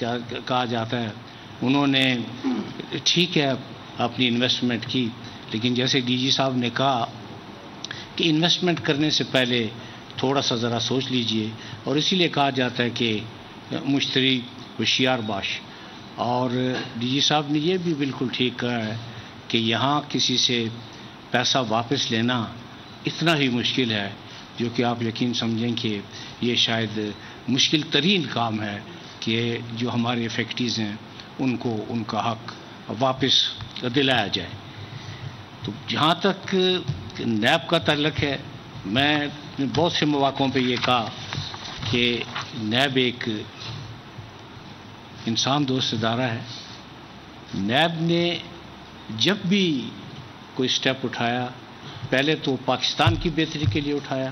کہا جاتا ہے، انہوں نے ٹھیک ہے اپنی انویسٹمنٹ کی، لیکن جیسے ڈی جی صاحب نے کہا کہ انویسٹمنٹ کرنے سے پہلے تھوڑا سا ذرا سوچ لیجئے، اور اسی لیے کہا جاتا ہے کہ مشتری ہوشیار باش۔ اور ڈی جی صاحب نے یہ بھی بالکل ٹھیک کہا ہے کہ یہاں کسی سے پیسہ واپس لینا اتنا ہی مشکل ہے جو کہ آپ یقین سمجھیں کہ یہ شاید مشکل ترین کام ہے کہ جو ہمارے فیکٹریز ہیں ان کو ان کا حق واپس دلایا جائے۔ تو جہاں تک نیب کا تعلق ہے، میں نے بہت سے مواقعوں پہ یہ کہا کہ نیب ایک انسان دوست ادارہ ہے۔ نیب نے جب بھی کوئی سٹیپ اٹھایا، پہلے تو پاکستان کی بہتری کے لیے اٹھایا،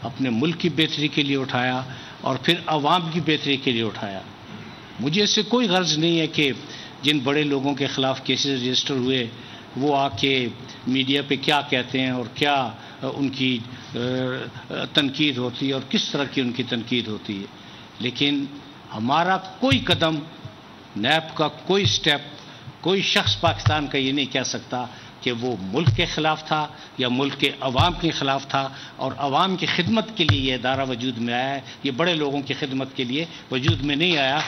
اپنے ملک کی بہتری کے لیے اٹھایا، اور پھر عوام کی بہتری کے لیے اٹھایا۔ مجھے اس سے کوئی غرض نہیں ہے کہ جن بڑے لوگوں کے خلاف کیسز رجسٹر ہوئے وہ آ کے میڈیا پہ کیا کہتے ہیں اور کیا ان کی تنقید ہوتی ہے اور کس طرح کی ان کی تنقید ہوتی ہے، لیکن ہمارا کوئی قدم، نیب کا کوئی سٹیپ، کوئی شخص پاکستان کا یہ نہیں کہہ سکتا کہ وہ ملک کے خلاف تھا یا ملک کے عوام کے خلاف تھا، اور عوام کی خدمت کے لیے یہ ادارہ وجود میں آیا ہے، یہ بڑے لوگوں کی خدمت کے لیے وجود میں نہیں آیا،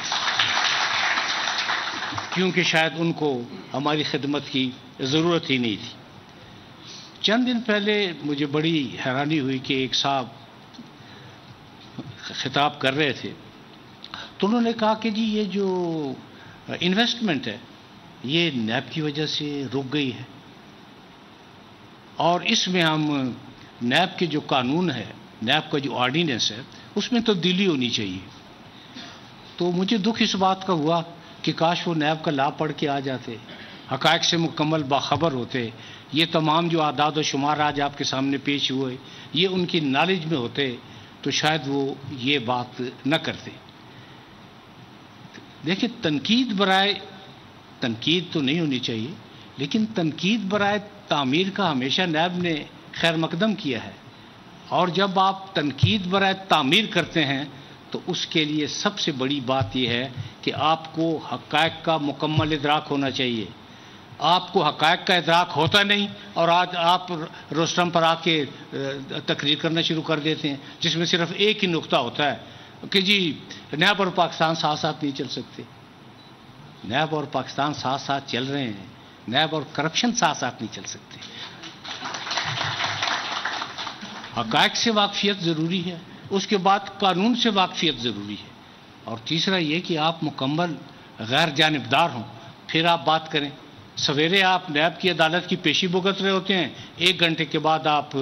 کیونکہ شاید ان کو ہماری خدمت کی ضرورت ہی نہیں تھی۔ چند دن پہلے مجھے بڑی حیرانی ہوئی کہ ایک صاحب خطاب کر رہے تھے تو انہوں نے کہا کہ جی یہ جو انویسٹمنٹ ہے یہ نیب کی وجہ سے رک گئی ہے، اور اس میں ہم نیب کے جو قانون ہے، نیب کا جو آرڈیننس ہے، اس میں تبدیلی ہونی چاہیے۔ تو مجھے دکھ اس بات کا ہوا کہ کاش وہ نیب کا لا پڑھ کے آ جاتے، حقائق سے مکمل باخبر ہوتے، یہ تمام جو اعداد و شمار آج آپ کے سامنے پیش ہوئے یہ ان کی نالج میں ہوتے تو شاید وہ یہ بات نہ کرتے۔ دیکھیں، تنقید برائے تنقید تو نہیں ہونی چاہیے، لیکن تنقید برائے تعمیر کا ہمیشہ نیب نے خیر مقدم کیا ہے، اور جب آپ تنقید برائے تعمیر کرتے ہیں تو اس کے لیے سب سے بڑی بات یہ ہے کہ آپ کو حقائق کا مکمل ادراک ہونا چاہیے۔ آپ کو حقائق کا ادراک ہوتا نہیں اور آج آپ روسٹرم پر آ کے تقریر کرنا شروع کر دیتے ہیں جس میں صرف ایک ہی نقطہ ہوتا ہے کہ جی نیب اور پاکستان ساتھ ساتھ نہیں چل سکتے۔ نیب اور پاکستان ساتھ ساتھ چل رہے ہیں، نیب اور کرپشن ساتھ ساتھ نہیں چل سکتے۔ حقائق سے واقفیت ضروری ہے، اس کے بعد قانون سے واقفیت ضروری ہے، اور تیسرا یہ کہ آپ مکمل غیر جانبدار ہوں، پھر آپ بات کریں۔ سویرے آپ نیب کی عدالت کی پیشی بھگت رہے ہوتے ہیں، 1 گھنٹے کے بعد آپ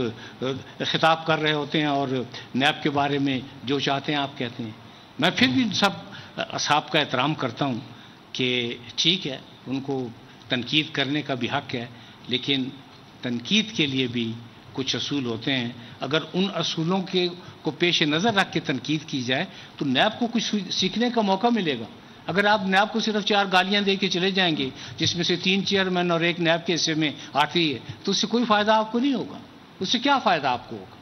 خطاب کر رہے ہوتے ہیں اور نیب کے بارے میں جو چاہتے ہیں آپ کہتے ہیں۔ میں پھر بھی سب اصحاب کا احترام کرتا ہوں کہ ٹھیک ہے، ان کو تنقید کرنے کا بھی حق ہے، لیکن تنقید کے لیے بھی کچھ اصول ہوتے ہیں۔ اگر ان اصولوں کو پیش نظر رکھ کے تنقید کی جائے تو نیب کو کچھ سیکھنے کا موقع ملے گا۔ اگر آپ نیب کو صرف 4 گالیاں دے کے چلے جائیں گے جس میں سے 3 چیئرمین اور 1 نیب کے حصے میں آتی ہے تو اس سے کوئی فائدہ آپ کو نہیں ہوگا۔ اس سے کیا فائدہ آپ کو ہوگا؟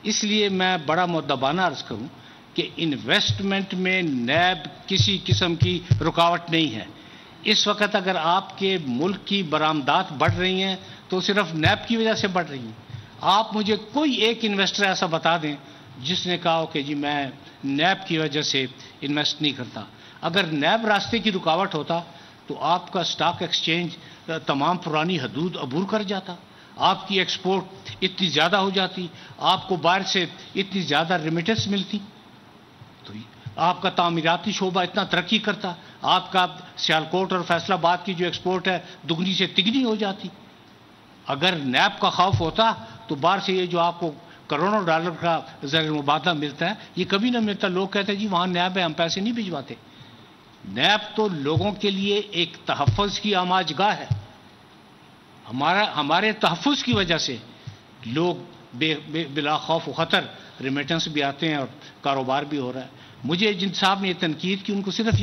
اس لیے میں بڑا مؤدبانہ عرض کروں کہ انویسٹمنٹ میں نیب کسی قسم کی رکاوٹ نہیں ہے۔ اس وقت اگر آپ کے ملک کی برآمدات بڑھ رہی ہیں تو صرف نیب کی وجہ سے بڑھ رہی ہیں۔ آپ مجھے کوئی ایک انویسٹر ایسا بتا دیں جس نے کہا ہو کہ جی میں نیب کی وجہ سے انویسٹ نہیں کرتا۔ اگر نیب راستے کی رکاوٹ ہوتا تو آپ کا سٹاک ایکسچینج تمام پرانی حدود عبور کر جاتا، آپ کی ایکسپورٹ اتنی زیادہ ہو جاتی، آپ کو باہر سے اتنی زیادہ ریمیٹنس ملتی، تو آپ کا تعمیراتی شعبہ اتنا ترقی کرتا، آپ کا سیالکوٹ اور فیصل آباد کی جو ایکسپورٹ ہے دگنی سے تگنی ہو جاتی۔ اگر نیب کا خوف ہوتا تو باہر سے یہ جو آپ کو کروڑوں ڈالر کا زر مبادلہ ملتا ہے یہ کبھی نہ ملتا۔ لوگ کہتے ہیں جی وہاں نیب ہے، ہم پیسے نہیں بھجواتے۔ نیب تو لوگوں کے لیے ایک تحفظ کی آماج گاہ ہے۔ ہمارے تحفظ کی وجہ سے لوگ بلا خوف و خطر ریمیٹنس بھی آتے ہیں اور کاروبار بھی ہو رہا ہے۔ مجھے جن صاحب نے یہ تنقید کی ان کو صرف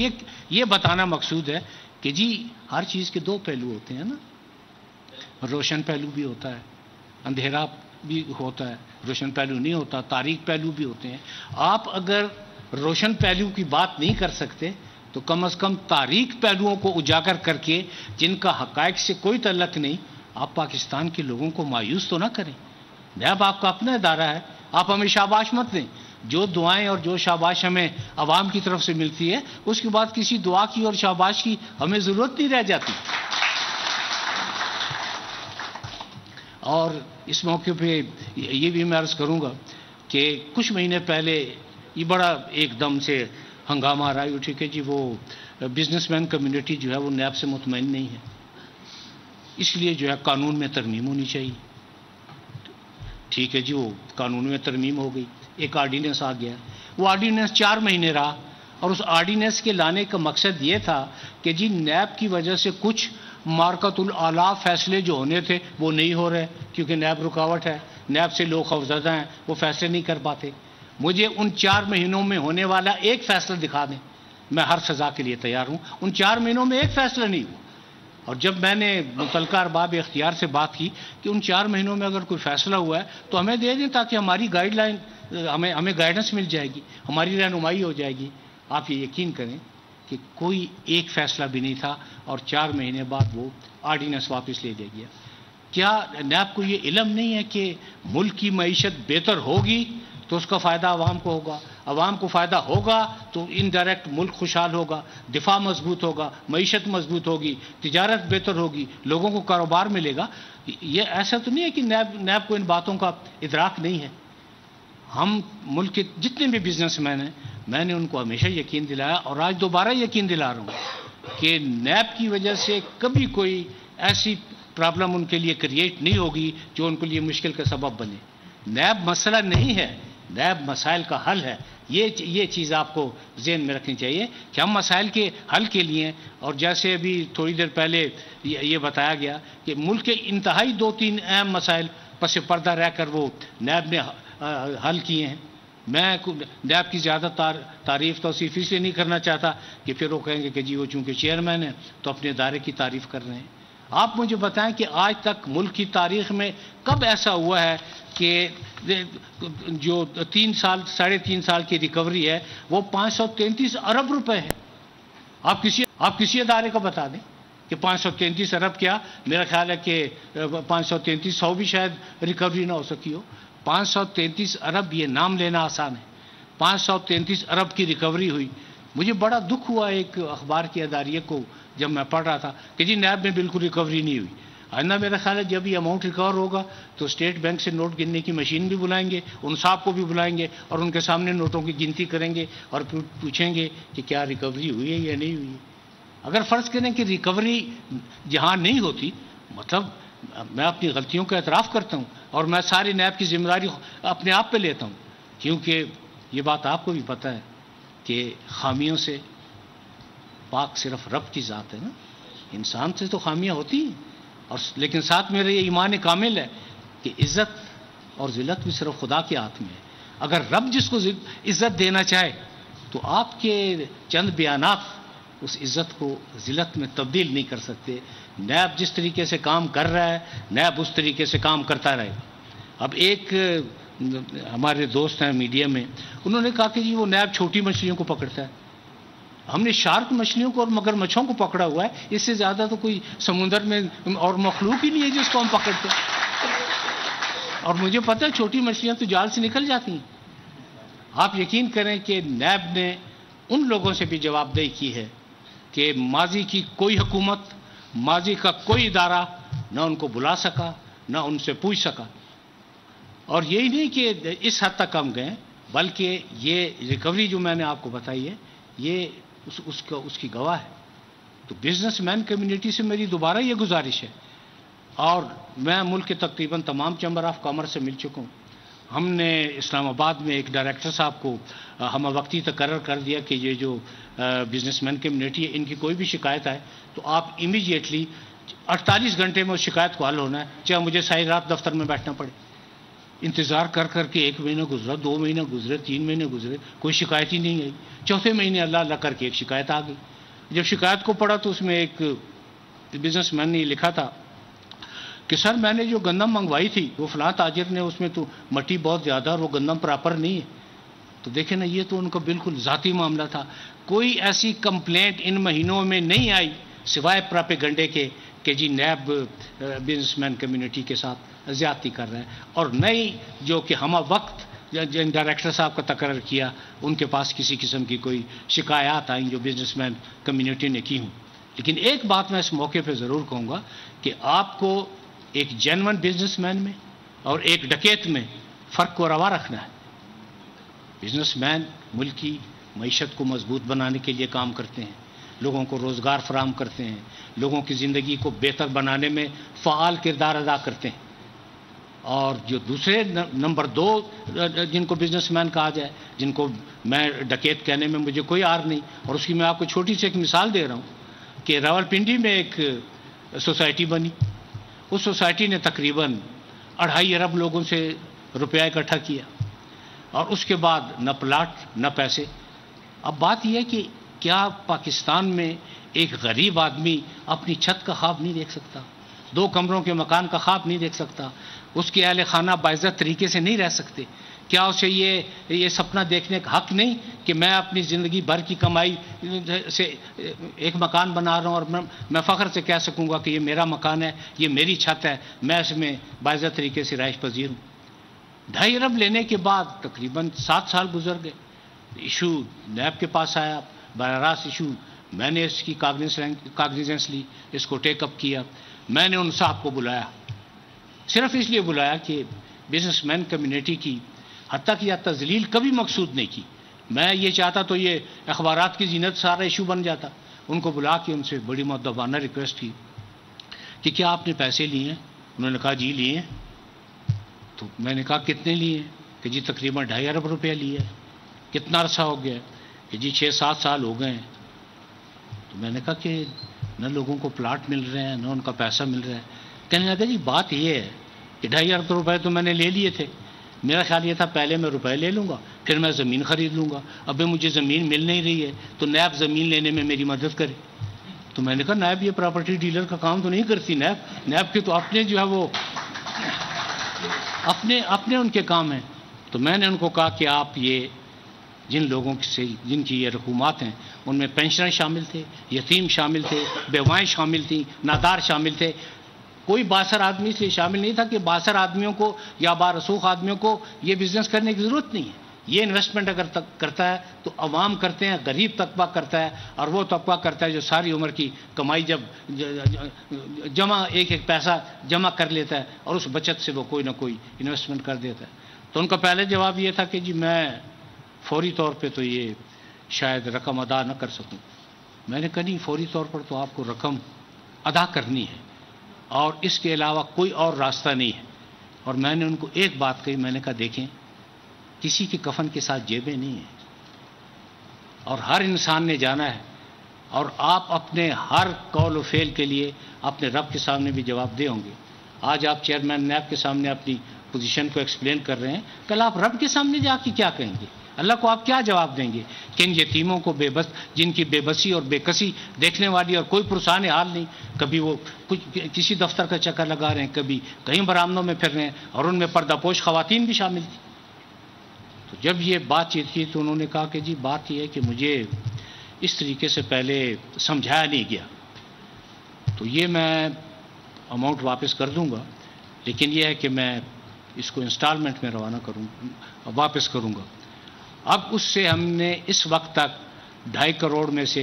یہ بتانا مقصود ہے کہ جی ہر چیز کے 2 پہلو ہوتے ہیں نا، روشن پہلو بھی ہوتا ہے، اندھیرا بھی ہوتا ہے، روشن پہلو نہیں ہوتا، تاریک پہلو بھی ہوتے ہیں۔ آپ اگر روشن پہلو کی بات نہیں کر سکتے تو کم از کم تاریخ پہلوؤں کو اجاگر کر کے جن کا حقائق سے کوئی تعلق نہیں، آپ پاکستان کے لوگوں کو مایوس تو نہ کریں۔ نیب آپ کا اپنا ادارہ ہے، آپ ہمیں شاباش مت دیں۔ جو دعائیں اور جو شاباش ہمیں عوام کی طرف سے ملتی ہے، اس کے بعد کسی دعا کی اور شاباش کی ہمیں ضرورت نہیں رہ جاتی۔ اور اس موقع پہ یہ بھی میں عرض کروں گا کہ کچھ مہینے پہلے یہ بڑا ایک دم سے ہنگامہ رائی اٹھی کہ جی وہ بزنس مین کمیونٹی جو ہے وہ نیب سے مطمئن نہیں ہے، اس لیے جو ہے قانون میں ترمیم ہونی چاہیے۔ ٹھیک ہے جی، وہ قانون میں ترمیم ہو گئی، ایک آرڈیننس آ گیا، وہ آرڈیننس 4 مہینے رہا، اور اس آرڈیننس کے لانے کا مقصد یہ تھا کہ جی نیب کی وجہ سے کچھ مارکت الاعلیٰ فیصلے جو ہونے تھے وہ نہیں ہو رہے، کیونکہ نیب رکاوٹ ہے، نیب سے لوگ خوفزدہ ہیں، وہ فیصلے نہیں کر پاتے۔ مجھے ان 4 مہینوں میں ہونے والا ایک فیصلہ دکھا دیں، میں ہر سزا کے لیے تیار ہوں۔ ان 4 مہینوں میں ایک فیصلہ نہیں ہوا، اور جب میں نے متعلقہ ارباب اختیار سے بات کی کہ ان 4 مہینوں میں اگر کوئی فیصلہ ہوا ہے تو ہمیں دے دیں، تاکہ ہماری گائیڈ لائن ہمیں گائیڈنس مل جائے گی، ہماری رہنمائی ہو جائے گی۔ آپ یہ یقین کریں کہ کوئی ایک فیصلہ بھی نہیں تھا، اور 4 مہینے بعد وہ آرڈیننس واپس لے لیا گیا۔ کیا نیب کو یہ علم نہیں ہے کہ ملک کی معیشت بہتر ہوگی تو اس کا فائدہ عوام کو ہوگا، عوام کو فائدہ ہوگا تو انڈائریکٹ ملک خوشحال ہوگا، دفاع مضبوط ہوگا، معیشت مضبوط ہوگی، تجارت بہتر ہوگی، لوگوں کو کاروبار ملے گا۔ یہ ایسا تو نہیں ہے کہ نیب کو ان باتوں کا ادراک نہیں ہے۔ ہم ملک کے جتنے بھی بزنس مین ہیں، میں نے ان کو ہمیشہ یقین دلایا، اور آج دوبارہ یقین دلا رہا ہوں کہ نیب کی وجہ سے کبھی کوئی ایسی پرابلم ان کے لیے کریٹ نہیں ہوگی جو ان کے لیے مشکل کا سبب بنے۔ نیب مسئلہ نہیں ہے، نیب مسائل کا حل ہے۔ یہ چیز آپ کو ذہن میں رکھنی چاہیے کہ ہم مسائل کے حل کے لیے، اور جیسے ابھی تھوڑی دیر پہلے یہ بتایا گیا کہ ملک کے انتہائی 2-3 اہم مسائل پس پردہ رہ کر وہ نیب نے حل کیے ہیں۔ میں نیب کی زیادہ تعریف توصیف اس لیے نہیں کرنا چاہتا کہ پھر وہ کہیں گے کہ جی وہ چونکہ چیئرمین ہیں تو اپنے ادارے کی تعریف کر رہے ہیں۔ آپ مجھے بتائیں کہ آج تک ملک کی تاریخ میں کب ایسا ہوا ہے کہ جو 3.5 سال کی ریکوری ہے وہ 533 ارب روپے ہے؟ آپ کسی ادارے کو بتا دیں کہ 533 ارب کیا؟ میرا خیال ہے کہ 533 بھی شاید ریکوری نہ ہو سکی ہو۔ 533 ارب یہ نام لینا آسان ہے، 533 ارب کی ریکوری ہوئی۔ مجھے بڑا دکھ ہوا ایک اخبار کے اداریے کو جب میں پڑھ رہا تھا کہ جی نیب میں بالکل ریکوری نہیں ہوئی۔ آئندہ میرا خیال ہے جب یہ اماؤنٹ ریکور ہوگا تو اسٹیٹ بینک سے نوٹ گننے کی مشین بھی بلائیں گے، ان صاحب کو بھی بلائیں گے، اور ان کے سامنے نوٹوں کی گنتی کریں گے اور پوچھیں گے کہ کیا ریکوری ہوئی ہے یا نہیں ہوئی ہے۔ اگر فرض کریں کہ ریکوری جہاں نہیں ہوتی، مطلب میں اپنی غلطیوں کا اعتراف کرتا ہوں، اور میں ساری نیب کی ذمہ داری اپنے آپ پہ لیتا ہوں، کیونکہ یہ بات آپ کو بھی پتہ ہے کہ خامیوں سے پاک صرف رب کی ذات ہے نا، انسان سے تو خامیاں ہوتی ہیں، اور لیکن ساتھ میرا یہ ایمان کامل ہے کہ عزت اور ذلت بھی صرف خدا کے ہاتھ میں ہے۔ اگر رب جس کو عزت دینا چاہے تو آپ کے چند بیانات اس عزت کو ذلت میں تبدیل نہیں کر سکتے۔ نیب جس طریقے سے کام کر رہا ہے، نیب اس طریقے سے کام کرتا رہے گا۔ اب ایک ہمارے دوست ہیں میڈیا میں، انہوں نے کہا کہ جی وہ نیب چھوٹی مچھلیوں کو پکڑتا ہے۔ ہم نے شارک مچھلیوں کو اور مگر مچھوں کو پکڑا ہوا ہے، اس سے زیادہ تو کوئی سمندر میں اور مخلوق ہی نہیں ہے جس کو ہم پکڑتے ہیں۔ اور مجھے پتہ ہے چھوٹی مچھلیاں تو جال سے نکل جاتی ہیں۔ آپ یقین کریں کہ نیب نے ان لوگوں سے بھی جواب دہی کی ہے کہ ماضی کی کوئی حکومت، ماضی کا کوئی ادارہ نہ ان کو بلا سکا، نہ ان سے پوچھ سکا۔ اور یہی نہیں کہ اس حد تک ہم گئے، بلکہ یہ ریکوری جو میں نے آپ کو بتائی ہے یہ اس کی گواہ ہے۔ تو بزنس مین کمیونٹی سے میری دوبارہ یہ گزارش ہے، اور میں ملک کے تقریباً تمام چیمبر آف کامرس سے مل چکا ہوں۔ ہم نے اسلام آباد میں ایک ڈائریکٹر صاحب کو ہم وقتی تقرر کر دیا کہ یہ جو بزنس مین کمیونٹی ہے ان کی کوئی بھی شکایت آئے تو آپ امیڈیٹلی 48 گھنٹے میں اس شکایت کو حل ہونا ہے، چاہے مجھے ساری رات دفتر میں بیٹھنا پڑے۔ انتظار کر کر کے 1 مہینہ گزرا، 2 مہینے گزرے، 3 مہینے گزرے، کوئی شکایت ہی نہیں آئی۔ چوتھے مہینے اللہ اللہ کر کے ایک شکایت آ گئی۔ جب شکایت کو پڑھا تو اس میں ایک بزنس مین نے لکھا تھا کہ سر میں نے جو گندم منگوائی تھی وہ فلاں تاجر نے، اس میں تو مٹی بہت زیادہ اور وہ گندم پراپر نہیں ہے۔ تو دیکھیں نا، یہ تو ان کا بالکل ذاتی معاملہ تھا. کوئی ایسی کمپلینٹ ان مہینوں میں نہیں آئی سوائے پراپیگنڈے کے کہ G NAB business man community کے ساتھ زیادتی کر رہے ہیں. اور نئی جو کہ ہمہ وقت جن ڈائریکٹر صاحب کا تقرر کیا، ان کے پاس کسی قسم کی کوئی شکایات آئیں جو بزنس مین کمیونٹی نے کی ہوں. لیکن ایک بات میں اس موقع پہ ضرور کہوں گا کہ آپ کو ایک جینون بزنس مین میں اور ایک ڈکیت میں فرق کو روا رکھنا ہے. بزنس مین ملک کی معیشت کو مضبوط بنانے کے لیے کام کرتے ہیں، لوگوں کو روزگار فراہم کرتے ہیں، لوگوں کی زندگی کو بہتر بنانے میں فعال کردار ادا کرتے ہیں. اور جو دوسرے نمبر 2 جن کو بزنس مین کہا جائے، جن کو میں ڈکیت کہنے میں مجھے کوئی عار نہیں، اور اس کی میں آپ کو چھوٹی سی ایک مثال دے رہا ہوں کہ راولپنڈی میں ایک سوسائٹی بنی. اس سوسائٹی نے تقریباً 2.5 ارب لوگوں سے روپیہ اکٹھا کیا، اور اس کے بعد نہ پلاٹ نہ پیسے. اب بات یہ ہے کہ کیا پاکستان میں ایک غریب آدمی اپنی چھت کا خواب نہیں دیکھ سکتا، 2 کمروں کے مکان کا خواب نہیں دیکھ سکتا، اس کے اہل خانہ باعزت طریقے سے نہیں رہ سکتے؟ کیا اسے یہ سپنا دیکھنے کا حق نہیں کہ میں اپنی زندگی بھر کی کمائی سے ایک مکان بنا رہا ہوں اور میں فخر سے کہہ سکوں گا کہ یہ میرا مکان ہے، یہ میری چھت ہے، میں اس میں باعزت طریقے سے رہائش پذیر ہوں؟ 2.5 ارب لینے کے بعد تقریباً 7 سال گزر گئے. ایشو نیب کے پاس آیا، براہ راست ایشو میں نے اس کی کاگنیزنس لی، اس کو ٹیک اپ کیا. میں نے ان صاحب کو بلایا، صرف اس لیے بلایا کہ بزنس مین کمیونٹی کی حتیٰ کہ تذلیل کبھی مقصود نہیں کی. میں یہ چاہتا تو یہ اخبارات کی زینت سارا ایشو بن جاتا. ان کو بلا کے ان سے بڑی مؤدبانہ ریکویسٹ کی کہ کیا آپ نے پیسے لیے ہیں؟ انہوں نے کہا جی لیے ہیں. تو میں نے کہا کتنے لیے ہیں؟ کہ جی تقریباً 2.5 ارب روپیہ لیے. کتنا عرصہ ہو گیا؟ کہ جی 6-7 سال ہو گئے ہیں. تو میں نے کہا کہ نہ لوگوں کو پلاٹ مل رہے ہیں نہ ان کا پیسہ مل رہا ہے. کہنے لگا جی بات یہ ہے کہ 2.5 ارب روپے تو میں نے لے لیے تھے، میرا خیال یہ تھا پہلے میں روپے لے لوں گا پھر میں زمین خرید لوں گا. اب مجھے زمین مل نہیں رہی ہے تو نیب زمین لینے میں میری مدد کرے. تو میں نے کہا نیب یہ پراپرٹی ڈیلر کا کام تو نہیں کرتی، نیب کے تو اپنے جو ہے وہ اپنے ان کے کام ہیں. تو میں نے ان کو کہا کہ آپ یہ جن لوگوں سے جن کی یہ رقومات ہیں ان میں پینشنر شامل تھے، یتیم شامل تھے، بیوائیں شامل تھیں، نادار شامل تھے. کوئی باثر آدمی اس لیے شامل نہیں تھا کہ باثر آدمیوں کو یا بارسوخ آدمیوں کو یہ بزنس کرنے کی ضرورت نہیں ہے. یہ انویسٹمنٹ اگر کرتا ہے تو عوام کرتے ہیں، غریب طبقہ کرتا ہے، اور وہ طبقہ کرتا ہے جو ساری عمر کی کمائی جب جمع ایک پیسہ جمع کر لیتا ہے اور اس بچت سے وہ کوئی نہ کوئی انویسٹمنٹ کر دیتا ہے. تو ان کا پہلے جواب یہ تھا کہ جی میں فوری طور پہ تو یہ شاید رقم ادا نہ کر سکوں. میں نے کہا نہیں، فوری طور پر تو آپ کو رقم ادا کرنی ہے اور اس کے علاوہ کوئی اور راستہ نہیں ہے. اور میں نے ان کو ایک بات کہی، میں نے کہا دیکھیں کسی کے کفن کے ساتھ جیبیں نہیں ہیں اور ہر انسان نے جانا ہے، اور آپ اپنے ہر قول و فعل کے لیے اپنے رب کے سامنے بھی جواب دے ہوں گے. آج آپ چیئرمین نیب کے سامنے اپنی پوزیشن کو ایکسپلین کر رہے ہیں، کل آپ رب کے سامنے جا کے کیا کہیں گے؟ اللہ کو آپ کیا جواب دیں گے؟ کن یتیموں کو جن کی بے بسی اور بے کسی دیکھنے والی اور کوئی پرسان حال نہیں، کبھی وہ کسی دفتر کا چکر لگا رہے ہیں، کبھی کہیں برآمدوں میں پھر رہے ہیں، اور ان میں پردہ پوش خواتین بھی شامل تھیں. تو جب یہ بات چیت کی تو انہوں نے کہا کہ جی بات یہ ہے کہ مجھے اس طریقے سے پہلے سمجھایا نہیں گیا، تو یہ میں اماؤنٹ واپس کر دوں گا، لیکن یہ ہے کہ میں اس کو انسٹالمنٹ میں روانہ واپس کروں گا. اب اس سے ہم نے اس وقت تک 2.5 کروڑ میں سے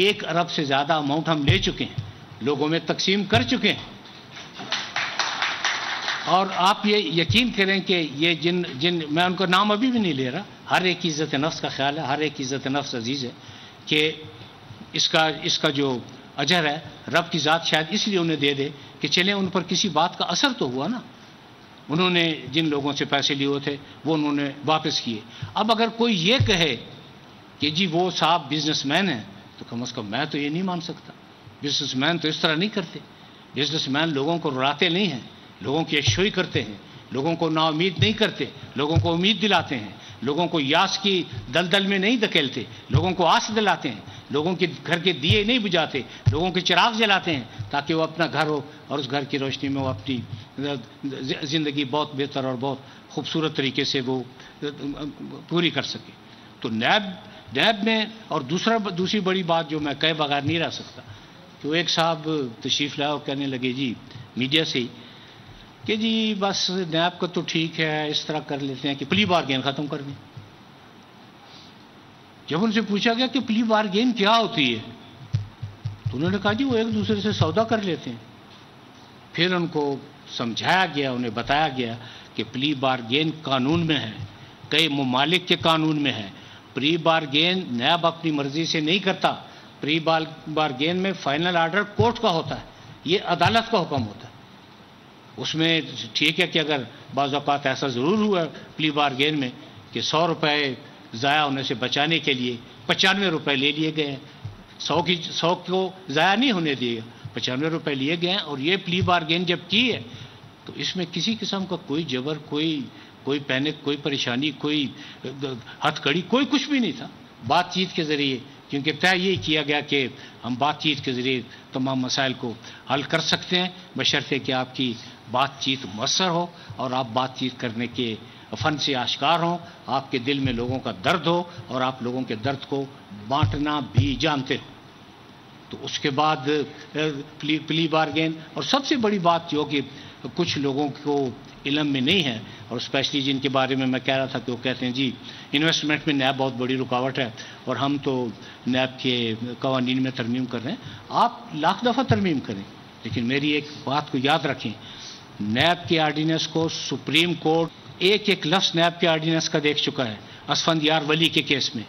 1 ارب سے زیادہ اماؤنٹ ہم لے چکے ہیں، لوگوں میں تقسیم کر چکے ہیں. اور آپ یہ یقین کریں کہ یہ جن میں ان کا نام ابھی بھی نہیں لے رہا، ہر ایک کی عزت نفس کا خیال ہے، ہر ایک کی عزت نفس عزیز ہے کہ اس کا جو اجر ہے رب کی ذات شاید اس لیے انہیں دے دے کہ چلیں ان پر کسی بات کا اثر تو ہوا نا. انہوں نے جن لوگوں سے پیسے لیے ہوئے تھے وہ انہوں نے واپس کیے. اب اگر کوئی یہ کہے کہ جی وہ صاحب بزنس مین ہیں تو کم از کم میں تو یہ نہیں مان سکتا. بزنس مین تو اس طرح نہیں کرتے. بزنس مین لوگوں کو رلاتے نہیں ہیں، لوگوں کی یکسوئی کرتے ہیں، لوگوں کو نا امید نہیں کرتے، لوگوں کو امید دلاتے ہیں. لوگوں کو یاس کی دلدل میں نہیں دھکیلتے، لوگوں کو آس دلاتے ہیں، لوگوں کے گھر کے دیے نہیں بجھاتے، لوگوں کے چراغ جلاتے ہیں تاکہ وہ اپنا گھر ہو اور اس گھر کی روشنی میں وہ اپنی زندگی بہت بہتر اور بہت خوبصورت طریقے سے وہ پوری کر سکے۔ تو نیب میں، اور دوسری بڑی بات جو میں کہے بغیر نہیں رہ سکتا، کہ وہ ایک صاحب تشریف لائے اور کہنے لگے جی میڈیا سے ہی کہ جی بس نیب کا تو ٹھیک ہے، اس طرح کر لیتے ہیں کہ پلی بارگین ختم کر دیں۔ جب ان سے پوچھا گیا کہ پلی بارگین کیا ہوتی ہے تو انہوں نے کہا جی وہ ایک دوسرے سے سودا کر لیتے ہیں۔ پھر ان کو سمجھایا گیا، انہیں بتایا گیا کہ پلی بارگین قانون میں ہے، کئی ممالک کے قانون میں ہے۔ پری بارگین نیب اپنی مرضی سے نہیں کرتا، پری بارگین میں فائنل آرڈر کورٹ کا ہوتا ہے، یہ عدالت کا حکم ہوتا ہے۔ اس میں ٹھیک ہے کہ اگر بعض اوقات ایسا ضرور ہوا پلی بارگین میں کہ 100 روپے ضائع ہونے سے بچانے کے لیے 95 روپے لے لیے گئے ہیں، 100 کو ضائع نہیں ہونے دیے، 95 روپے لیے گئے ہیں، اور یہ پلی بارگین جب کی ہے تو اس میں کسی قسم کا کوئی جبر، کوئی پینک، کوئی پریشانی، کوئی ہتھ کڑی، کوئی کچھ بھی نہیں تھا۔ بات چیت کے ذریعے، کیونکہ طے یہی کیا گیا کہ ہم بات چیت کے ذریعے تمام مسائل کو حل کر سکتے ہیں، بشرطے کہ آپ کی بات چیت مؤثر ہو اور آپ بات چیت کرنے کے فن سے آشکار ہوں، آپ کے دل میں لوگوں کا درد ہو اور آپ لوگوں کے درد کو بانٹنا بھی جانتے ہو۔ تو اس کے بعد پلی بارگین، اور سب سے بڑی بات جو کہ کچھ لوگوں کو علم میں نہیں ہے، اور اسپیشلی جن کے بارے میں میں کہہ رہا تھا کہ وہ کہتے ہیں جی انویسٹمنٹ میں نیب بہت بڑی رکاوٹ ہے اور ہم تو نیب کے قوانین میں ترمیم کر رہے ہیں۔ آپ لاکھ دفعہ ترمیم کریں، لیکن میری ایک بات کو یاد رکھیں، نیب کے آرڈیننس کو سپریم کورٹ ایک لفظ نیب کے آرڈیننس کا دیکھ چکا ہے۔ اسفندیار ولی کے کیس میں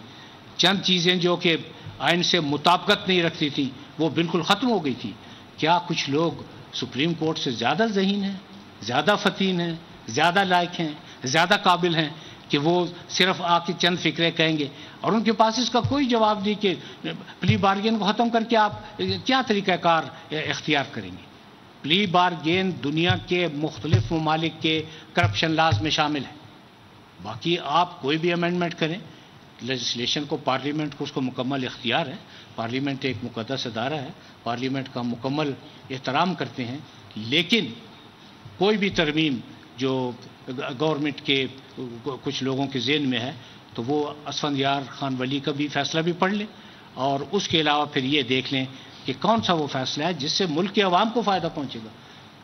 چند چیزیں جو کہ آئین سے مطابقت نہیں رکھتی تھیں وہ بالکل ختم ہو گئی تھی۔ کیا کچھ لوگ سپریم کورٹ سے زیادہ ذہین ہیں، زیادہ فتین ہیں، زیادہ لائق ہیں، زیادہ قابل ہیں کہ وہ صرف آ کے چند فکرے کہیں گے اور ان کے پاس اس کا کوئی جواب نہیں کہ پلی بارگین کو ختم کر کے آپ کیا طریقہ کار اختیار کریں گے؟ پلی بارگین دنیا کے مختلف ممالک کے کرپشن لاز میں شامل ہے۔ باقی آپ کوئی بھی امینڈمنٹ کریں، لیجسلیشن کو، پارلیمنٹ کو اس کو مکمل اختیار ہے، پارلیمنٹ ایک مقدس ادارہ ہے، پارلیمنٹ کا مکمل احترام کرتے ہیں، لیکن کوئی بھی ترمیم جو گورنمنٹ کے کچھ لوگوں کے ذہن میں ہے تو وہ اسفندیار خان ولی کا بھی فیصلہ بھی پڑھ لیں، اور اس کے علاوہ پھر یہ دیکھ لیں کہ کون سا وہ فیصلہ ہے جس سے ملک کے عوام کو فائدہ پہنچے گا۔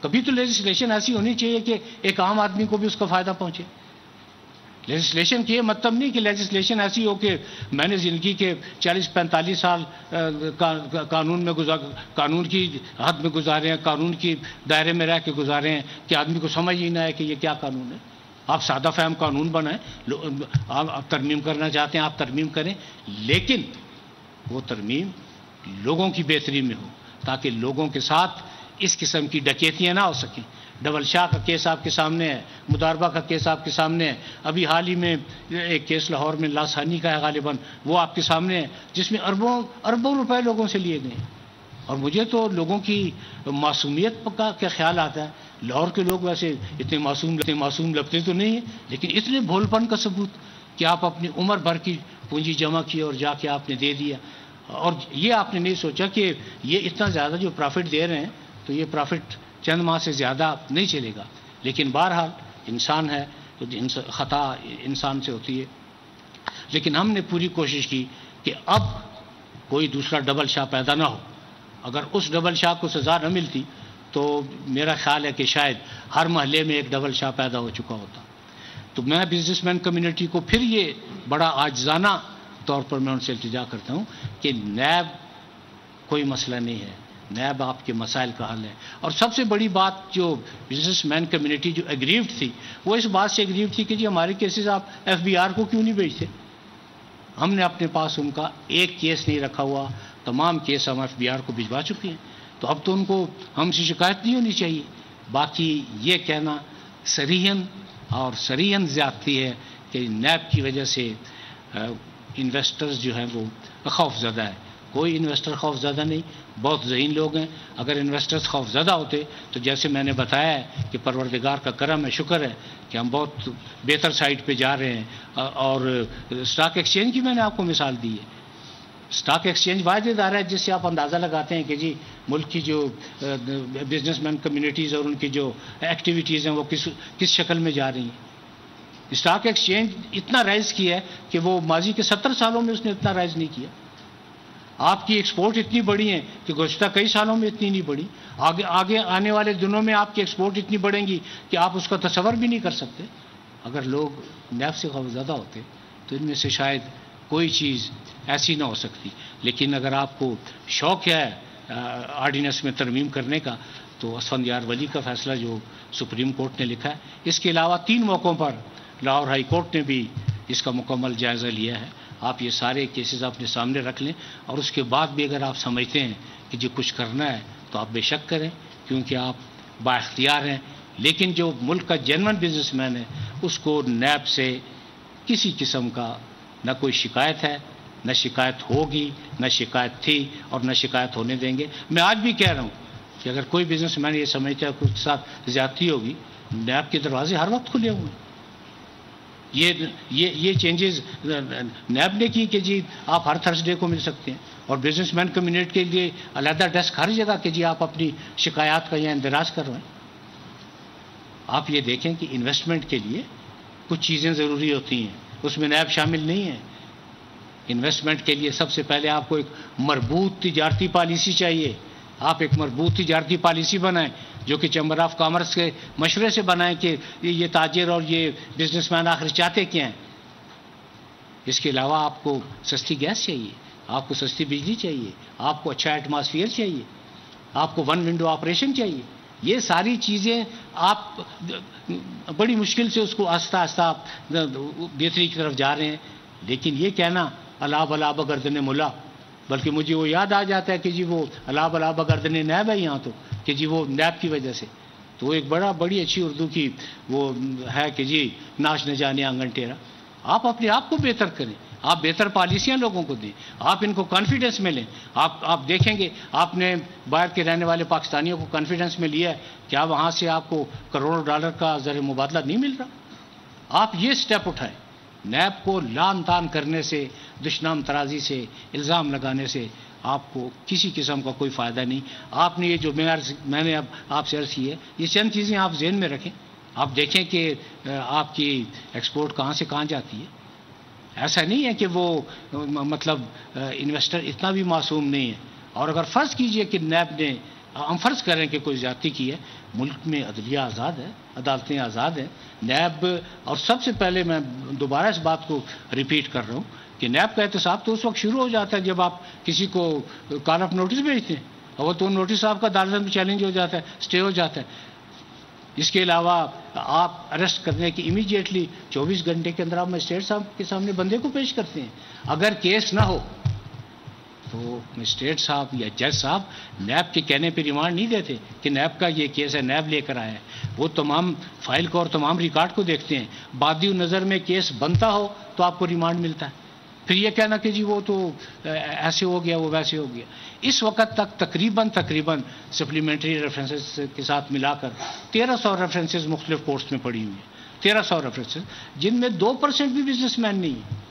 کبھی تو لیجسلیشن ایسی ہونی چاہیے کہ ایک عام آدمی کو بھی اس کا فائدہ پہنچے۔ لیجسلیشن کی یہ مطلب نہیں کہ لیجسلیشن ایسی ہو کہ میں نے زندگی کے 40-45 سال قانون کی حد میں گزارے ہیں، قانون کی دائرے میں رہ کے گزارے ہیں کہ آدمی کو سمجھ ہی نہ ہے کہ یہ کیا قانون ہے۔ آپ سادہ فہم قانون بنائیں، آپ ترمیم کرنا چاہتے ہیں آپ ترمیم کریں، لیکن وہ ترمیم لوگوں کی بہتری میں ہو تاکہ لوگوں کے ساتھ اس قسم کی ڈکیتیاں نہ ہو سکیں۔ ڈبل شاہ کا کیس آپ کے سامنے ہے، مداربہ کا کیس آپ کے سامنے ہے، ابھی حال ہی میں ایک کیس لاہور میں لاسانی کا ہے غالباً، وہ آپ کے سامنے ہے، جس میں اربوں روپے لوگوں سے لیے گئے ہیں۔ اور مجھے تو لوگوں کی معصومیت کا کیا خیال آتا ہے، لاہور کے لوگ ویسے اتنے معصوم لگتے تو نہیں ہیں، لیکن اتنے بھول پن کا ثبوت کہ آپ اپنی عمر بھر کی پونجی جمع کی اور جا کے آپ نے دے دیا، اور یہ آپ نے نہیں سوچا کہ یہ اتنا زیادہ جو پرافٹ دے رہے ہیں تو یہ پرافٹ چند ماہ سے زیادہ نہیں چلے گا۔ لیکن بہرحال انسان ہے تو خطا انسان سے ہوتی ہے، لیکن ہم نے پوری کوشش کی کہ اب کوئی دوسرا ڈبل شاہ پیدا نہ ہو۔ اگر اس ڈبل شاہ کو سزا نہ ملتی تو میرا خیال ہے کہ شاید ہر محلے میں ایک ڈبل شاہ پیدا ہو چکا ہوتا۔ تو میں بزنس مین کمیونٹی کو پھر یہ بڑا عاجزانہ طور پر میں ان سے التجا کرتا ہوں کہ نیب کوئی مسئلہ نہیں ہے، نیب آپ کے مسائل کا حل ہے۔ اور سب سے بڑی بات جو بزنس مین کمیونٹی جو ایگریوڈ تھی وہ اس بات سے ایگریوڈ تھی کہ جی ہمارے کیسز آپ FBR کو کیوں نہیں بھیجتے؟ ہم نے اپنے پاس ان کا ایک کیس نہیں رکھا ہوا، تمام کیس ہم FBR کو بھجوا چکے ہیں، تو اب تو ان کو ہم سے شکایت نہیں ہونی چاہیے۔ باقی یہ کہنا صریحاً زیادتی ہے کہ نیب کی وجہ سے انویسٹرز جو ہیں وہ خوف زدہ ہے۔ کوئی انویسٹر خوف زدہ نہیں، بہت ذہین لوگ ہیں. اگر انویسٹرز خوف زدہ ہوتے تو جیسے میں نے بتایا ہے کہ پروردگار کا کرم ہے، شکر ہے کہ ہم بہت بہتر سائٹ پہ جا رہے ہیں. اور اسٹاک ایکسچینج کی میں نے آپ کو مثال دی ہے. اسٹاک ایکسچینج واحد ادارہ ہے جس سے آپ اندازہ لگاتے ہیں کہ جی ملک کی جو بزنس مین کمیونٹیز اور ان کی جو ایکٹیویٹیز ہیں وہ کس شکل میں جا رہی ہیں. اسٹاک ایکسچینج اتنا رائز کیا ہے کہ وہ ماضی کے 70 سالوں میں اس نے اتنا رائز نہیں کیا. آپ کی ایکسپورٹ اتنی بڑی ہیں کہ گزشتہ کئی سالوں میں اتنی نہیں بڑھی. آگے آنے والے دنوں میں آپ کی ایکسپورٹ اتنی بڑھیں گی کہ آپ اس کا تصور بھی نہیں کر سکتے. اگر لوگ نیب سے خوفزدہ ہوتے تو ان میں سے شاید کوئی چیز ایسی نہ ہو سکتی. لیکن اگر آپ کو شوق ہے آرڈیننس میں ترمیم کرنے کا تو اسفندیار ولی کا فیصلہ جو سپریم کورٹ نے لکھا ہے، اس کے علاوہ 3 موقعوں پر لاہور ہائی کورٹ نے بھی اس کا مکمل جائزہ لیا ہے. آپ یہ سارے کیسز اپنے سامنے رکھ لیں اور اس کے بعد بھی اگر آپ سمجھتے ہیں کہ جی کچھ کرنا ہے تو آپ بے شک کریں، کیونکہ آپ با اختیار ہیں. لیکن جو ملک کا جینون بزنس مین ہے اس کو نیب سے کسی قسم کا نہ کوئی شکایت ہے، نہ شکایت ہوگی، نہ شکایت تھی اور نہ شکایت ہونے دیں گے. میں آج بھی کہہ رہا ہوں کہ اگر کوئی بزنس مین یہ سمجھتا ہے کہ اس کے ساتھ زیادتی ہوگی، نیب کے دروازے ہر وقت کھلے ہوئے ہیں. یہ چینجز نیب نے کی کہ جی آپ ہر تھرسڈے کو مل سکتے ہیں، اور بزنس مین کمیونٹی کے لیے علیحدہ ڈیسک ہر جگہ کہ جی آپ اپنی شکایات کا یہاں اندراج کر رہے ہیں. آپ یہ دیکھیں کہ انویسٹمنٹ کے لیے کچھ چیزیں ضروری ہوتی ہیں، اس میں نیب شامل نہیں ہے. انویسٹمنٹ کے لیے سب سے پہلے آپ کو ایک مربوط تجارتی پالیسی چاہیے. آپ ایک مربوط تجارتی پالیسی بنائیں جو کہ چیمبر آف کامرس کے مشورے سے بنائیں کہ یہ تاجر اور یہ بزنس مین آخر چاہتے کیا ہیں. اس کے علاوہ آپ کو سستی گیس چاہیے، آپ کو سستی بجلی چاہیے، آپ کو اچھا ایٹماسفیئر چاہیے، آپ کو ون ونڈو آپریشن چاہیے. یہ ساری چیزیں آپ بڑی مشکل سے اس کو آہستہ آہستہ بہتری کی طرف جا رہے ہیں. لیکن یہ کہنا الا بلا بگردن ملا، بلکہ مجھے وہ یاد آ جاتا ہے کہ جی وہ الا بلا بگردن نیب ہے یہاں تو کہ جی وہ نیب کی وجہ سے. تو ایک بڑی اچھی اردو کی وہ ہے کہ جی ناچ نہ جانے آنگن ٹیرا. آپ اپنے آپ کو بہتر کریں، آپ بہتر پالیسیاں لوگوں کو دیں، آپ ان کو کانفیڈنس میں لیں. آپ دیکھیں گے آپ نے باہر کے رہنے والے پاکستانیوں کو کانفیڈنس میں لیا ہے، کیا وہاں سے آپ کو کروڑوں ڈالر کا زر مبادلہ نہیں مل رہا؟ آپ یہ سٹیپ اٹھائیں. نیب کو لان تان کرنے سے، دشنام ترازی سے، الزام لگانے سے آپ کو کسی قسم کا کوئی فائدہ نہیں. آپ نے یہ جو میں نے اب آپ سے عرض کی ہے، یہ چند چیزیں آپ ذہن میں رکھیں. آپ دیکھیں کہ آپ کی ایکسپورٹ کہاں سے کہاں جاتی ہے. ایسا نہیں ہے کہ وہ مطلب انویسٹر اتنا بھی معصوم نہیں ہے. اور اگر فرض کیجئے کہ نیب نے، ہم فرض کریں کہ کوئی زیادتی کی ہے، ملک میں عدلیہ آزاد ہے، عدالتیں آزاد ہیں. نیب، اور سب سے پہلے میں دوبارہ اس بات کو ریپیٹ کر رہا ہوں کہ نیب کا احتساب تو اس وقت شروع ہو جاتا ہے جب آپ کسی کو کال آف نوٹس بھیجتے ہیں، اور وہ تو نوٹس آپ کا عدالت میں چیلنج ہو جاتا ہے، اسٹے ہو جاتا ہے. اس کے علاوہ آپ اریسٹ کرنے کی امیڈیٹلی 24 گھنٹے کے اندر آپ مجسٹریٹ صاحب کے سامنے بندے کو پیش کرتے ہیں. اگر کیس نہ ہو تو مجسٹریٹ صاحب یا جج صاحب نیب کے کہنے پہ ریمانڈ نہیں دیتے کہ نیب کا یہ کیس ہے، نیب لے کر آیا ہے. وہ تمام فائل کو اور تمام ریکارڈ کو دیکھتے ہیں. بادی نظر میں کیس بنتا ہو تو آپ کو ریمانڈ ملتا ہے. پھر یہ کہنا کہ جی وہ تو ایسے ہو گیا، وہ ویسے ہو گیا. اس وقت تک تقریباً سپلیمنٹری ریفرنسز کے ساتھ ملا کر 1300 ریفرنسز مختلف کورٹس میں پڑی ہوئی ہیں. 1300 ریفرنسز جن میں 2% بھی بزنس مین نہیں ہے.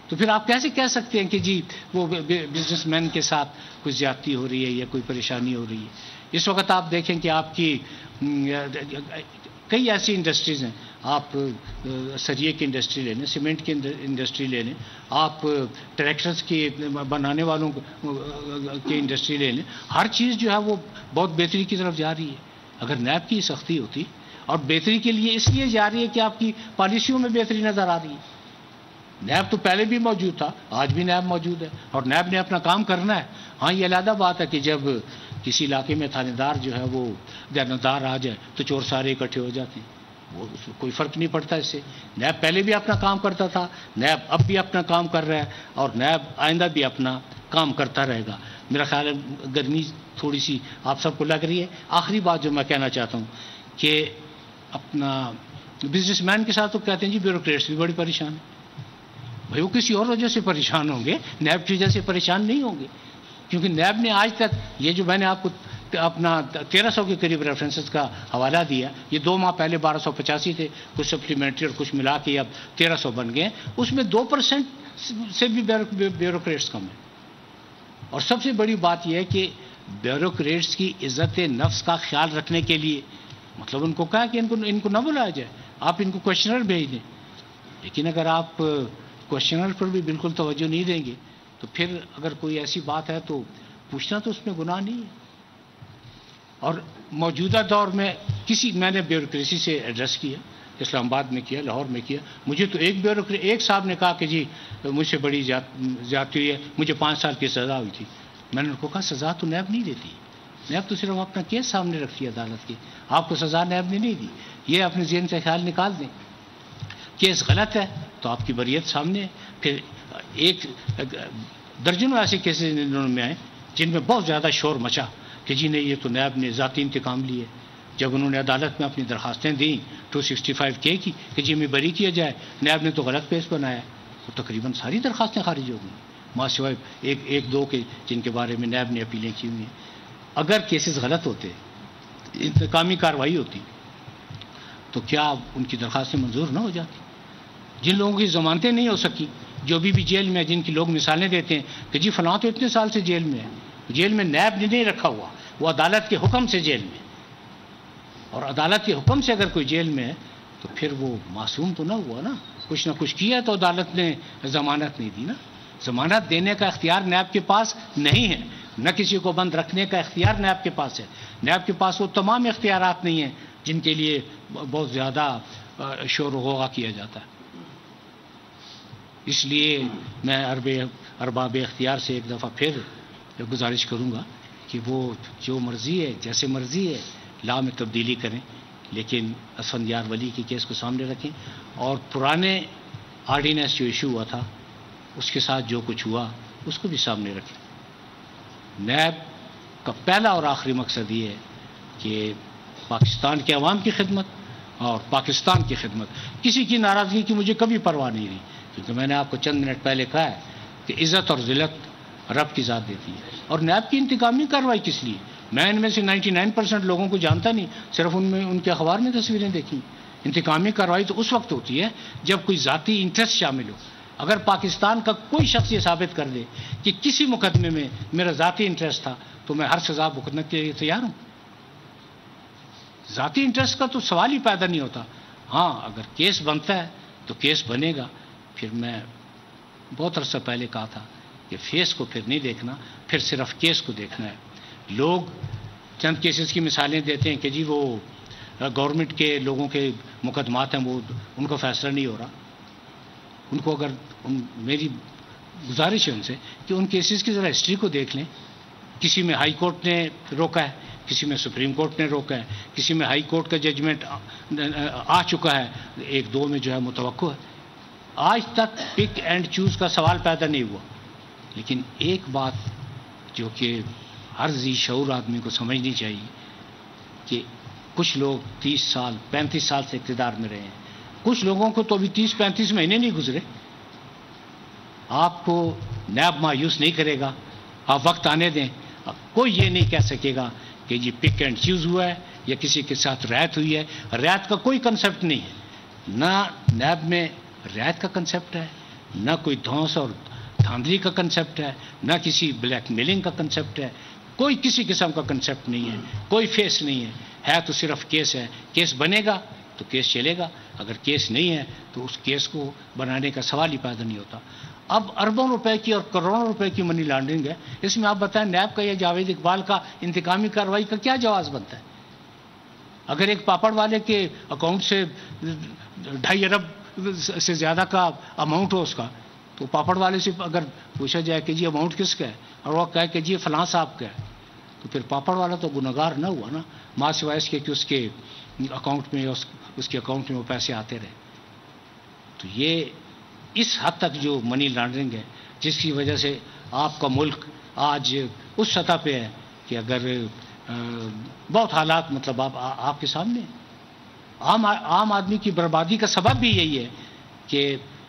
تو پھر آپ کیسے کہہ سکتے ہیں کہ جی وہ بزنس مین کے ساتھ کوئی زیادتی ہو رہی ہے یا کوئی پریشانی ہو رہی ہے. اس وقت آپ دیکھیں کہ آپ کی کئی ایسی انڈسٹریز ہیں. آپ سریے کی انڈسٹری لے لیں، سیمنٹ کی انڈسٹری لے لیں، آپ ٹریکٹرز کی بنانے والوں کی انڈسٹری لے لیں. ہر چیز جو ہے وہ بہت بہتری کی طرف جا رہی ہے. اگر نیب کی سختی ہوتی، اور بہتری کے لیے اس لیے جا رہی ہے کہ آپ کی پالیسیوں میں بہتری نظر آ رہی ہے. نیب تو پہلے بھی موجود تھا، آج بھی نیب موجود ہے اور نیب نے اپنا کام کرنا ہے. ہاں یہ علیحدہ بات ہے کہ جب کسی علاقے میں تھانے دار جو ہے وہ دیانتدار آ جائے تو چور سارے اکٹھے ہو جاتے ہیں. وہ کوئی فرق نہیں پڑتا اس سے. نیب پہلے بھی اپنا کام کرتا تھا، نیب اب بھی اپنا کام کر رہا ہے اور نیب آئندہ بھی اپنا کام کرتا رہے گا. میرا خیال ہے گرمی تھوڑی سی آپ سب کو لگ رہی ہے. آخری بات جو میں کہنا چاہتا ہوں کہ اپنا بزنس مین کے ساتھ تو کہتے ہیں جی بیوروکریٹس بھی بڑی پریشان ہے. بھائی وہ کسی اور وجہ سے پریشان ہوں گے، نیب کی وجہ سے پریشان نہیں ہوں گے، کیونکہ نیب نے آج تک یہ جو میں نے آپ کو اپنا 1300 کے قریب ریفرنسز کا حوالہ دیا، یہ 2 ماہ پہلے 1285 تھے، کچھ سپلیمنٹری اور کچھ ملا کے اب 1300 بن گئے، اس میں 2% سے بھی بیوروکریٹس کم ہیں۔ اور سب سے بڑی بات یہ ہے کہ بیوروکریٹس کی عزت نفس کا خیال رکھنے کے لیے مطلب ان کو کہا کہ ان کو نہ بلایا جائے، آپ ان کو کوشچنر بھیج دیں، لیکن اگر آپ کوشچنر پر بھی بالکل توجہ نہیں دیں گے تو پھر اگر کوئی ایسی بات ہے تو پوچھنا تو اس میں گناہ نہیں ہے۔ اور موجودہ دور میں میں نے بیوروکریسی سے ایڈریس کیا، اسلام آباد میں کیا، لاہور میں کیا، مجھے تو ایک صاحب نے کہا کہ جی مجھ سے بڑی زیادتی ہوئی ہے، مجھے 5 سال کی سزا ہوئی تھی۔ میں نے ان کو کہا سزا تو نیب نہیں دیتی، نیب تو صرف اپنا کیس سامنے رکھتی ہے عدالت کی، آپ کو سزا نیب نے نہیں دی۔ یہ اپنے ذہن سے خیال نکال دیں، کیس غلط ہے تو آپ کی بریت سامنے ہے۔ پھر ایک درجنوں ایسے کیسز میں آئے جن میں بہت زیادہ شور مچا کہ جی نہیں یہ تو نیب نے ذاتی انتقام لیے۔ جب انہوں نے عدالت میں اپنی درخواستیں دیں 265 کی کہ جی میں بری کیا جائے، نیب نے تو غلط کیس بنایا، تو تقریباً ساری درخواستیں خارج ہو گئیں، ماں سوائے ایک دو کے جن کے بارے میں نیب نے اپیلیں کی ہوئی ہیں۔ اگر کیسز غلط ہوتے، انتقامی کارروائی ہوتی، تو کیا ان کی درخواستیں منظور نہ ہو جاتی؟ جن لوگوں کی ضمانتیں نہیں ہو سکی، جو بھی جیل میں، جن کی لوگ مثالیں دیتے ہیں کہ جی فلاں تو اتنے سال سے جیل میں ہے، جیل میں نیب نے نہیں رکھا ہوا، وہ عدالت کے حکم سے جیل میں، اور عدالت کے حکم سے اگر کوئی جیل میں ہے تو پھر وہ معصوم تو نہ ہوا نا، کچھ نہ کچھ کیا تو عدالت نے ضمانت نہیں دی نا۔ ضمانت دینے کا اختیار نیب کے پاس نہیں ہے، نہ کسی کو بند رکھنے کا اختیار نیب کے پاس ہے۔ نیب کے پاس وہ تمام اختیارات نہیں ہیں جن کے لیے بہت زیادہ شور و غوغا کیا جاتا ہے۔ اس لیے میں ارباب اختیار سے ایک دفعہ پھر گزارش کروں گا کہ وہ جو مرضی ہے، جیسے مرضی ہے، لا میں تبدیلی کریں، لیکن اسفندیار ولی کی کیس کو سامنے رکھیں، اور پرانے آرڈیننس جو ایشو ہوا تھا اس کے ساتھ جو کچھ ہوا اس کو بھی سامنے رکھیں۔ نیب کا پہلا اور آخری مقصد یہ ہے کہ پاکستان کے عوام کی خدمت اور پاکستان کی خدمت۔ کسی کی ناراضگی کی مجھے کبھی پرواہ نہیں رہی، کیونکہ میں نے آپ کو چند منٹ پہلے کہا ہے کہ عزت اور ذلت رب کی ذات دیتی ہے۔ اور نیب کی انتقامی کارروائی کس لیے؟ میں ان میں سے 99% لوگوں کو جانتا نہیں، صرف ان کے اخبار میں تصویریں دیکھی۔ انتقامی کارروائی تو اس وقت ہوتی ہے جب کوئی ذاتی انٹرسٹ شامل ہو۔ اگر پاکستان کا کوئی شخص یہ ثابت کر دے کہ کسی مقدمے میں میرا ذاتی انٹرسٹ تھا تو میں ہر سزا بھگتنے کے لیے تیار ہوں۔ ذاتی انٹرسٹ کا تو سوال ہی پیدا نہیں ہوتا۔ ہاں اگر کیس بنتا ہے تو کیس بنے گا، پھر میں بہت عرصہ پہلے کہا تھا کہ فیس کو پھر نہیں دیکھنا، پھر صرف کیس کو دیکھنا ہے۔ لوگ چند کیسز کی مثالیں دیتے ہیں کہ جی وہ گورنمنٹ کے لوگوں کے مقدمات ہیں، وہ ان کو فیصلہ نہیں ہو رہا۔ ان کو اگر میری گزارش ہے ان سے کہ ان کیسز کی ذرا ہسٹری کو دیکھ لیں۔ کسی میں ہائی کورٹ نے روکا ہے، کسی میں سپریم کورٹ نے روکا ہے، کسی میں ہائی کورٹ کا ججمنٹ آ چکا ہے، 1-2 میں جو ہے متوقع ہے۔ آج تک پک اینڈ چوز کا سوال پیدا نہیں ہوا۔ لیکن ایک بات جو کہ ہر ذی شعور آدمی کو سمجھنی چاہیے کہ کچھ لوگ 30 سال 35 سال سے اقتدار میں رہے ہیں، کچھ لوگوں کو تو ابھی 30-35 مہینے نہیں گزرے۔ آپ کو نیب مایوس نہیں کرے گا، آپ وقت آنے دیں۔ کوئی یہ نہیں کہہ سکے گا کہ جی پک اینڈ چوز ہوا ہے یا کسی کے ساتھ رعایت ہوئی ہے۔ رعایت کا کوئی کنسیپٹ نہیں ہے، نہ نیب میں رعایت کا کنسیپٹ ہے، نہ کوئی دھونس اور دھاندلی کا کنسیپٹ ہے، نہ کسی بلیک میلنگ کا کنسیپٹ ہے، کوئی کسی قسم کا کنسیپٹ نہیں ہے، کوئی فیس نہیں ہے تو صرف کیس ہے۔ کیس بنے گا تو کیس چلے گا، اگر کیس نہیں ہے تو اس کیس کو بنانے کا سوال ہی پیدا نہیں ہوتا۔ اب اربوں روپے کی اور کروڑوں روپے کی منی لانڈرنگ ہے، اس میں آپ بتائیں نیب کا یا جاوید اقبال کا انتقامی کارروائی کا کیا جواز بنتا ہے؟ اگر ایک پاپڑ والے کے اکاؤنٹ سے 2.5 ارب سے زیادہ کا اماؤنٹ ہو اس کا، تو پاپڑ والے سے اگر پوچھا جائے کہ جی اماؤنٹ کس کا ہے اور وہ کہے کہ جی فلاں صاحب کا ہے، تو پھر پاپڑ والا تو گنہگار نہ ہوا نا، ماں سوائے اس کے کہ اس کے اکاؤنٹ میں اس کے اکاؤنٹ میں وہ پیسے آتے رہے۔ تو یہ اس حد تک جو منی لانڈرنگ ہے جس کی وجہ سے آپ کا ملک آج اس سطح پہ ہے کہ اگر بہت حالات مطلب آپ کے سامنے عام آدمی کی بربادی کا سبب بھی یہی ہے کہ